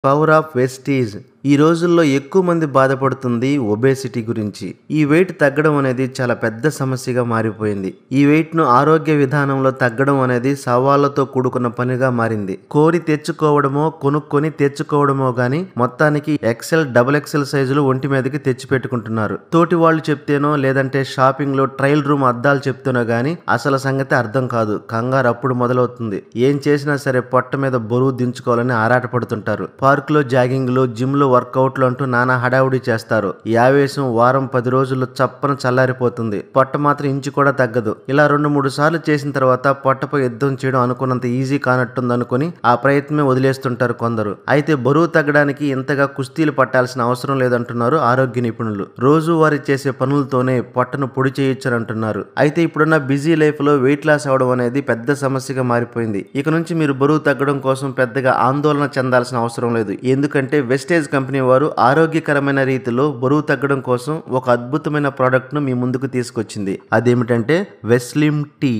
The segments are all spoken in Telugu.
Power of Vestige. ఈ రోజుల్లో ఎక్కువ మంది బాధపడుతుంది ఒబేసిటీ గురించి. ఈ వెయిట్ తగ్గడం అనేది చాలా పెద్ద సమస్యగా మారిపోయింది. ఈ వెయిట్ ను ఆరోగ్య విధానంలో తగ్గడం అనేది సవాళ్లతో కూడుకున్న పనిగా మారింది. కోరి తెచ్చుకోవడమో కొనుక్కొని తెచ్చుకోవడమో గాని మొత్తానికి ఎక్సెల్ డబుల్ ఎక్సెల్ సైజులు ఒంటి మీదకి తెచ్చి పెట్టుకుంటున్నారు. తోటి వాళ్ళు చెప్తేనో లేదంటే షాపింగ్ లో ట్రయల్ రూమ్ అద్దాలు చెప్తేనో గాని అసలు సంగతి అర్థం కాదు. కంగారు అప్పుడు మొదలవుతుంది. ఏం చేసినా సరే పొట్ట మీద బరువు దించుకోవాలని ఆరాటపడుతుంటారు. పార్క్ లో జాగింగ్ లో జిమ్ లో వర్కౌట్లు అంటూ నానా హడావుడి చేస్తారు. ఈ ఆవేశం వారం 10 రోజుల్లో చప్పన చల్లారిపోతుంది. పొట్ట మాత్రం ఇంచు కూడా తగ్గదు. ఇలా 2-3 సార్లు చేసిన తర్వాత పొట్టపై యుద్ధం చేయడం అనుకున్నంత ఈజీ కానట్టుంది అనుకుని ఆ ప్రయత్నమే వదిలేస్తుంటారు కొందరు. అయితే బరువు తగ్గడానికి ఇంతగా కుస్తీలు పట్టాల్సిన అవసరం లేదంటున్నారు ఆరోగ్య నిపుణులు. రోజువారీ చేసే పనులతోనే పొట్టను పొడి చేయొచ్చని అంటున్నారు. అయితే ఇప్పుడున్న బిజీ లైఫ్ లో వెయిట్ లాస్ అవడం అనేది పెద్ద సమస్యగా మారిపోయింది. ఇక నుంచి మీరు బరువు తగ్గడం కోసం పెద్దగా ఆందోళన చెందాల్సిన అవసరం లేదు. ఎందుకంటే వెస్టేజ్ కంపెనీ వారు ఆరోగ్యకరమైన రీతిలో బరువు తగ్గడం కోసం ఒక అద్భుతమైన ప్రోడక్ట్ ను మీ ముందుకు తీసుకొచ్చింది. అదేమిటంటే వెస్లిమ్ టీ.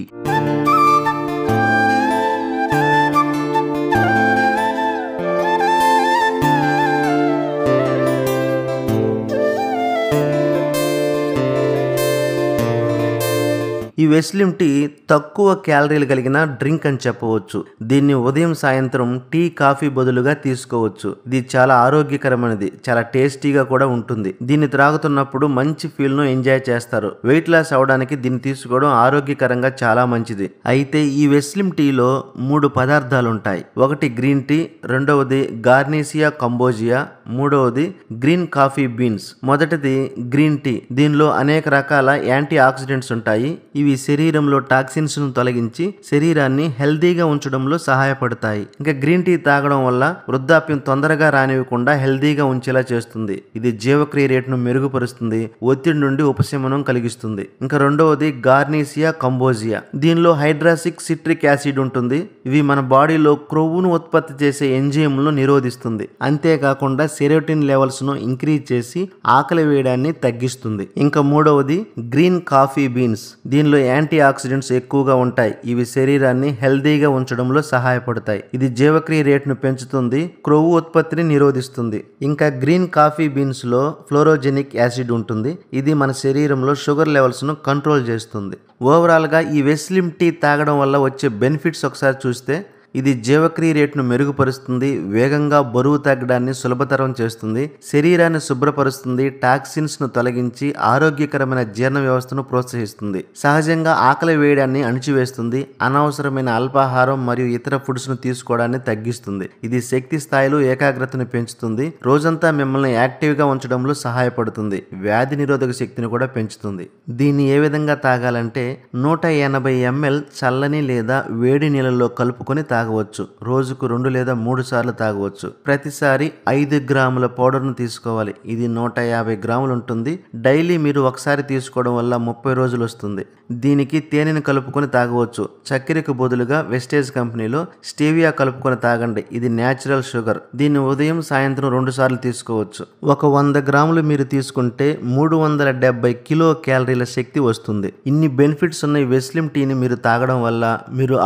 ఈ వెస్లిమ్ టీ తక్కువ క్యాలరీలు కలిగిన డ్రింక్ అని చెప్పవచ్చు. దీన్ని ఉదయం సాయంత్రం టీ కాఫీ బదులుగా తీసుకోవచ్చు. ఇది చాలా ఆరోగ్యకరమైనది, చాలా టేస్టీగా కూడా ఉంటుంది. దీన్ని త్రాగుతున్నప్పుడు మంచి ఫీల్ ను ఎంజాయ్ చేస్తారు. వెయిట్ లాస్ అవడానికి దీన్ని తీసుకోవడం ఆరోగ్యకరంగా చాలా మంచిది. అయితే ఈ వెస్లిమ్ టీలో 3 పదార్థాలు ఉంటాయి. ఒకటి గ్రీన్ టీ, రెండవది గార్నేసియా కంబోజియా, మూడవది గ్రీన్ కాఫీ బీన్స్. మొదటిది గ్రీన్ టీ. దీనిలో అనేక రకాల యాంటీ ఆక్సిడెంట్స్ ఉంటాయి. ఇవి శరీరంలో టాక్సిన్స్ ను తొలగించి శరీరాన్ని హెల్దీగా ఉంచడంలో సహాయపడతాయి. ఇంకా గ్రీన్ టీ తాగడం వల్ల వృద్ధాప్యం తొందరగా రానివ్వకుండా హెల్దీగా ఉంచేలా చేస్తుంది. ఇది జీవక్రియ రేటును మెరుగుపరుస్తుంది, ఒత్తిడి నుండి ఉపశమనం కలిగిస్తుంది. ఇంకా రెండవది గార్నేసియా కంబోజియా. దీనిలో హైడ్రాసిక్ సిట్రిక్ యాసిడ్ ఉంటుంది. ఇవి మన బాడీలో క్రొవ్వును ఉత్పత్తి చేసే ఎంజైమ్లను నిరోధిస్తుంది. అంతేకాకుండా సెరోటిన్ లెవెల్స్ ను ఇంక్రీజ్ చేసి ఆకలి వేయడాన్ని తగ్గిస్తుంది. ఇంకా మూడవది గ్రీన్ కాఫీ బీన్స్. దీనిలో యాంటీ ఆక్సిడెంట్స్ ఎక్కువగా ఉంటాయి. ఇవి శరీరాన్ని హెల్దీగా ఉంచడంలో సహాయపడతాయి. ఇది జీవక్రియ రేటును పెంచుతుంది, క్రొవ్వు ఉత్పత్తిని నిరోధిస్తుంది. ఇంకా గ్రీన్ కాఫీ బీన్స్ లో ఫ్లోరోజెనిక్ యాసిడ్ ఉంటుంది. ఇది మన శరీరంలో షుగర్ లెవెల్స్ ను కంట్రోల్ చేస్తుంది. ఓవరాల్ గా ఈ వెస్లిమ్ టీ తాగడం వల్ల వచ్చే బెనిఫిట్స్ ఒకసారి చూస్తే, ఇది జీవక్రియ రేటును మెరుగుపరుస్తుంది, వేగంగా బరువు తగ్గడాన్ని సులభతరం చేస్తుంది, శరీరాన్ని శుభ్రపరుస్తుంది, టాక్సిన్స్ ను తొలగించి ఆరోగ్యకరమైన జీర్ణ వ్యవస్థను ప్రోత్సహిస్తుంది, సహజంగా ఆకలి వేయడాన్ని అణిచివేస్తుంది, అనవసరమైన అల్పాహారం మరియు ఇతర ఫుడ్స్ ను తీసుకోవడాన్ని తగ్గిస్తుంది. ఇది శక్తి స్థాయిలో ఏకాగ్రతను పెంచుతుంది, రోజంతా మిమ్మల్ని యాక్టివ్ గా ఉంచడంలో సహాయపడుతుంది, వ్యాధి నిరోధక శక్తిని కూడా పెంచుతుంది. దీన్ని ఏ విధంగా తాగాలంటే 180 ml చల్లని లేదా వేడి నీళ్ళలో కలుపుకొని తాగవచ్చు. రోజుకు 2 లేదా 3 సార్లు తాగవచ్చు. ప్రతిసారి 5 గ్రాముల పౌడర్ ను తీసుకోవాలి. ఇది 150 గ్రాములు ఉంటుంది. డైలీ మీరు ఒకసారి తీసుకోవడం వల్ల 30 రోజులు వస్తుంది. దీనికి తేనెను కలుపుకొని తాగవచ్చు. చక్కెరకు బదులుగా వెస్టేజ్ కంపెనీలో స్టేవియా కలుపుకొని తాగండి. ఇది న్యాచురల్ షుగర్. దీన్ని ఉదయం సాయంత్రం 2 సార్లు తీసుకోవచ్చు. ఒక 100 గ్రాములు మీరు తీసుకుంటే 370 కిలో క్యాలరీల శక్తి వస్తుంది. ఇన్ని బెనిఫిట్స్ ఉన్న ఈ వెస్లిమ్ టీని మీరు తాగడం వల్ల మీరు